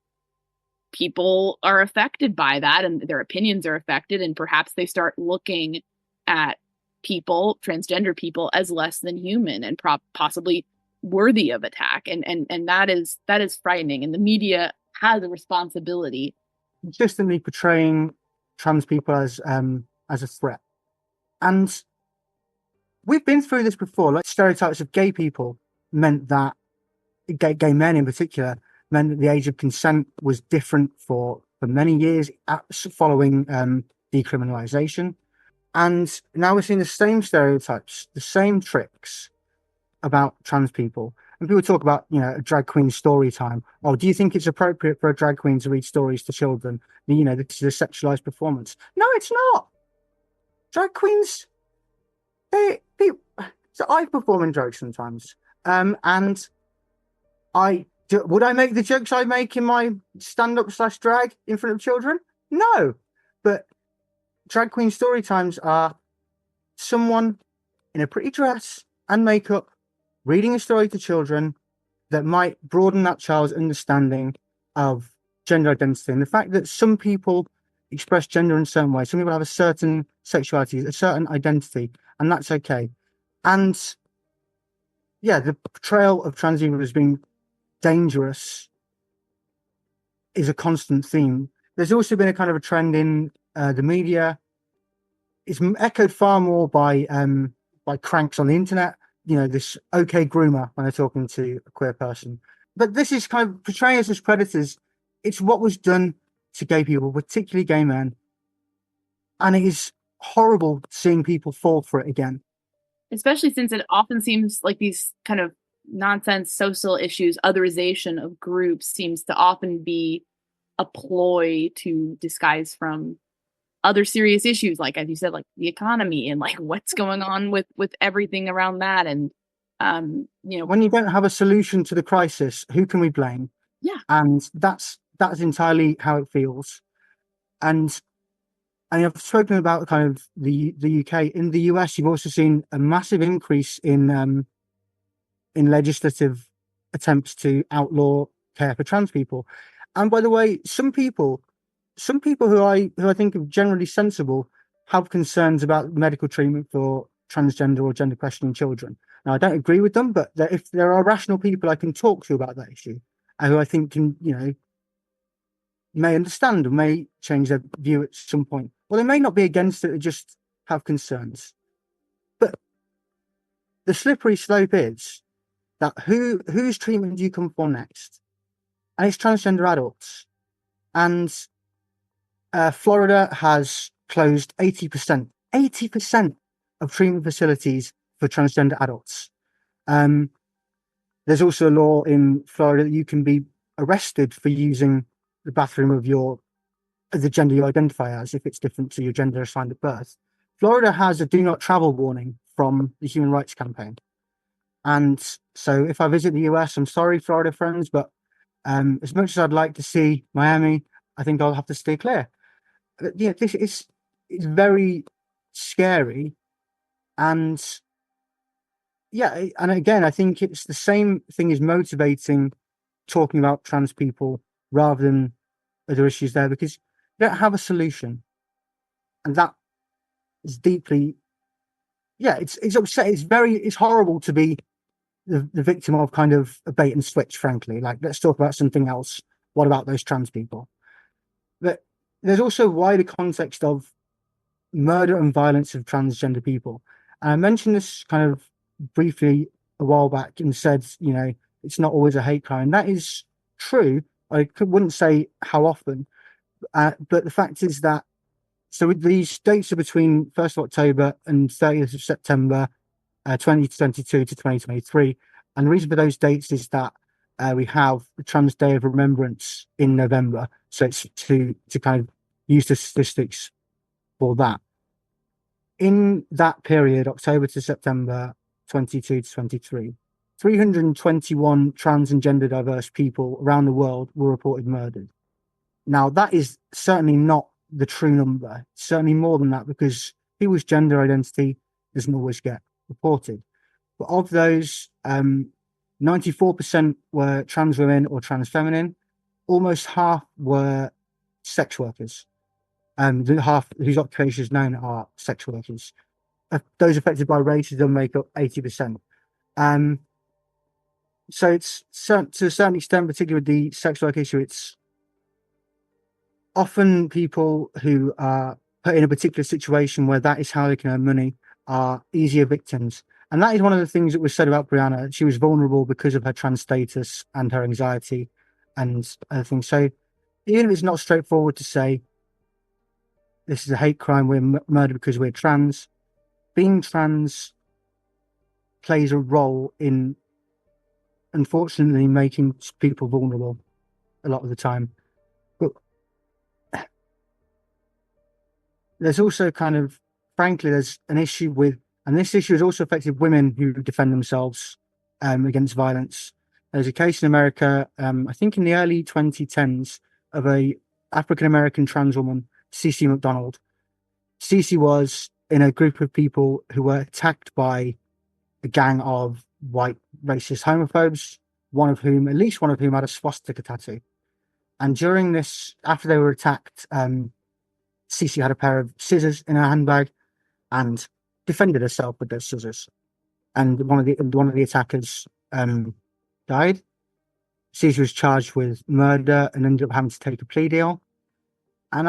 people are affected by that and their opinions are affected. And perhaps they start looking at people, transgender people, as less than human and possibly worthy of attack. And that is frightening. And the media has a responsibility. Consistently portraying trans people as a threat. And we've been through this before. Like, stereotypes of gay people meant that gay men in particular meant that the age of consent was different for many years following decriminalization. And now we're seeing the same stereotypes, the same tricks about trans people. And people talk about, a drag queen story time. Oh, do you think it's appropriate for a drag queen to read stories to children? This is a sexualized performance. No, it's not. Drag queens, so I perform in drag sometimes. And would I make the jokes I make in my stand-up / drag in front of children? No. But drag queen story times are someone in a pretty dress and makeup reading a story to children that might broaden that child's understanding of gender identity. And the fact that some people express gender in a certain way, some people have a certain sexuality, a certain identity, and that's okay. And yeah, the portrayal of trans people as being dangerous is a constant theme. There's also been a kind of a trend in the media. It's echoed far more by cranks on the internet. This okay groomer when they're talking to a queer person. But this is kind of portraying us as predators. It's what was done to gay people, particularly gay men. And it is horrible seeing people fall for it again. Especially since it often seems like these kind of nonsense social issues, otherization of groups seems to often be a ploy to disguise from other serious issues, like, as you said, like the economy and like what's going on with everything around that. And when you don't have a solution to the crisis, who can we blame? Yeah. And that's entirely how it feels. And I've spoken about kind of the UK. In the US, you've also seen a massive increase in legislative attempts to outlaw care for trans people. And by the way, some people who I think are generally sensible have concerns about medical treatment for transgender or gender questioning children. Now, I don't agree with them, but if there are rational people I can talk to about that issue, and who I think can, may understand or may change their view at some point. Well, they may not be against it, they just have concerns. But the slippery slope is that whose treatment do you come for next? And it's transgender adults. And Florida has closed 80% of treatment facilities for transgender adults. There's also a law in Florida that you can be arrested for using the bathroom of the gender you identify as, if it's different to your gender assigned at birth. Florida has a do not travel warning from the Human Rights Campaign. And so if I visit the US, I'm sorry, Florida friends, but as much as I'd like to see Miami, I think I'll have to stay clear. Yeah, this is it's very scary. And yeah, and again, I think it's the same thing as motivating talking about trans people rather than other issues there, because you don't have a solution. And that is deeply, it's upset. It's horrible to be the victim of kind of a bait and switch, frankly. Like, let's talk about something else. What about those trans people? But there's also wider context of murder and violence of transgender people. And I mentioned this kind of briefly a while back and said, it's not always a hate crime. That is true. I wouldn't say how often, but the fact is that, so these dates are between 1st of October and 30th of September, 2022 to 2023. And the reason for those dates is that we have the Trans Day of Remembrance in November. So it's to kind of use the statistics for that. In that period, October to September 22 to 23, 321 trans and gender diverse people around the world were reported murdered. Now, that is certainly not the true number. It's certainly more than that, because people's gender identity doesn't always get reported. But of those, 94% were trans women or trans feminine. Almost half were sex workers. The half whose occupation is known are sex workers. Those affected by racism make up 80%. So it's to a certain extent, particularly with the sex work issue, it's often people who are put in a particular situation where that is how they can earn money are easier victims. And that is one of the things that was said about Brianna. She was vulnerable because of her trans status and her anxiety and other things. So even if it's not straightforward to say this is a hate crime, we're murdered because we're trans, being trans plays a role in, unfortunately, making people vulnerable a lot of the time. But there's also kind of, frankly, there's an issue with, and this issue has also affected women who defend themselves against violence. There's a case in America, I think in the early 2010s, of a African-American trans woman, Cece McDonald. Cece was in a group of people who were attacked by a gang of white racist homophobes, at least one of whom had a swastika tattoo. And during this, after they were attacked, Cece had a pair of scissors in her handbag and defended herself with those scissors. And one of the attackers died. Cece was charged with murder and ended up having to take a plea deal. And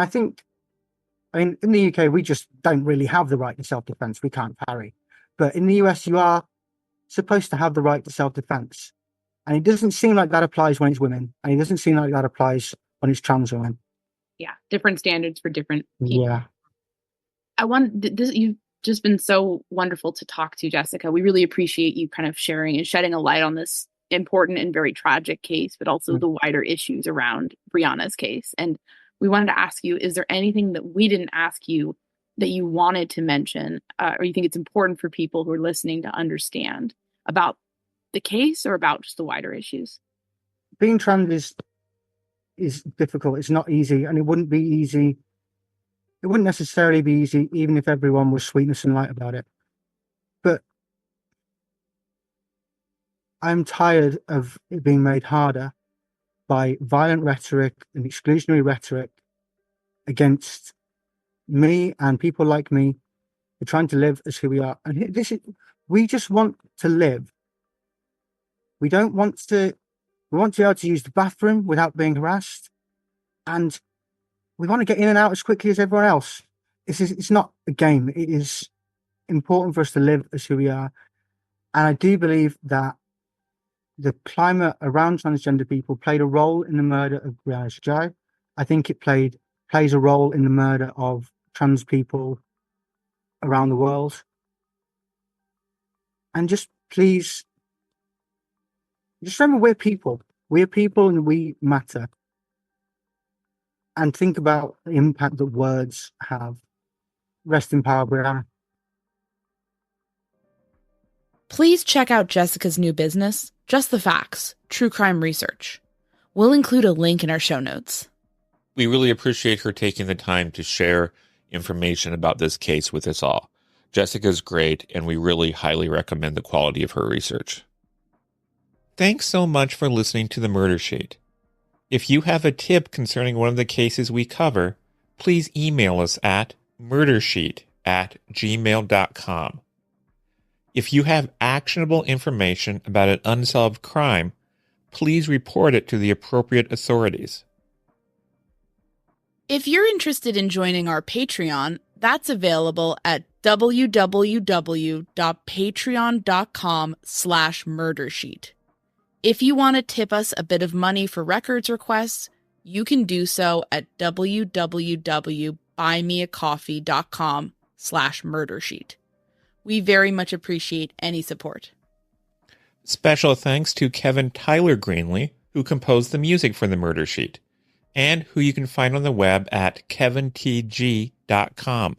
in the UK, we just don't really have the right to self-defense. We can't parry. But in the US, you are supposed to have the right to self-defense. And it doesn't seem like that applies when it's women. And it doesn't seem like that applies when it's trans women. Yeah, different standards for different people. Yeah. You've just been so wonderful to talk to, Jessica. We really appreciate you kind of sharing and shedding a light on this important and very tragic case, but also the wider issues around Brianna's case. And we wanted to ask you, is there anything that we didn't ask you that you wanted to mention, or you think it's important for people who are listening to understand about the case or about just the wider issues? Being trans is difficult. It's not easy, and it wouldn't be easy. It wouldn't necessarily be easy, even if everyone was sweetness and light about it. But I'm tired of it being made harder by violent rhetoric and exclusionary rhetoric against me and people like me. We're trying to live as who we are. And we just want to live. We want to be able to use the bathroom without being harassed. and we want to get in and out as quickly as everyone else. It's not a game. It is important for us to live as who we are. And I do believe that the climate around transgender people played a role in the murder of Brianna Ghey. I think it plays a role in the murder of trans people around the world. And just please, just remember we're people. We're people and we matter. And think about the impact that words have. Rest in power, Brianna. Please check out Jessica's new business, Just the Facts, True Crime Research. We'll include a link in our show notes. We really appreciate her taking the time to share information about this case with us all. Jessica's great, and we really highly recommend the quality of her research. Thanks so much for listening to The Murder Sheet. If you have a tip concerning one of the cases we cover, please email us at murdersheet@gmail.com. If you have actionable information about an unsolved crime, please report it to the appropriate authorities. If you're interested in joining our Patreon, that's available at www.patreon.com/murdersheet. If you want to tip us a bit of money for records requests, you can do so at www.buymeacoffee.com/murdersheet. We very much appreciate any support. Special thanks to Kevin Tyler Greenlee, who composed the music for The Murder Sheet, and who you can find on the web at kevintg.com.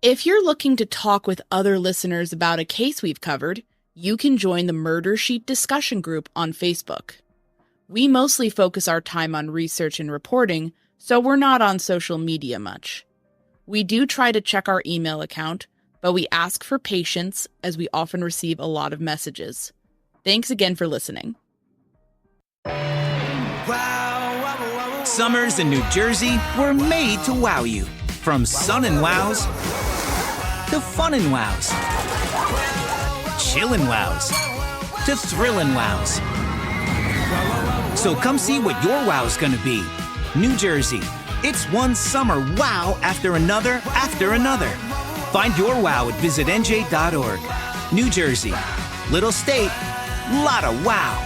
If you're looking to talk with other listeners about a case we've covered, you can join the Murder Sheet discussion group on Facebook. We mostly focus our time on research and reporting, so we're not on social media much. We do try to check our email account, but we ask for patience as we often receive a lot of messages. Thanks again for listening. Summers in New Jersey were made to wow you. From sun and wows to fun and wows, chillin' wows to thrillin' wows. So come see what your wow's gonna be. New Jersey, it's one summer wow after another after another. Find your wow at visitnj.org. New Jersey, little state, lot of wow.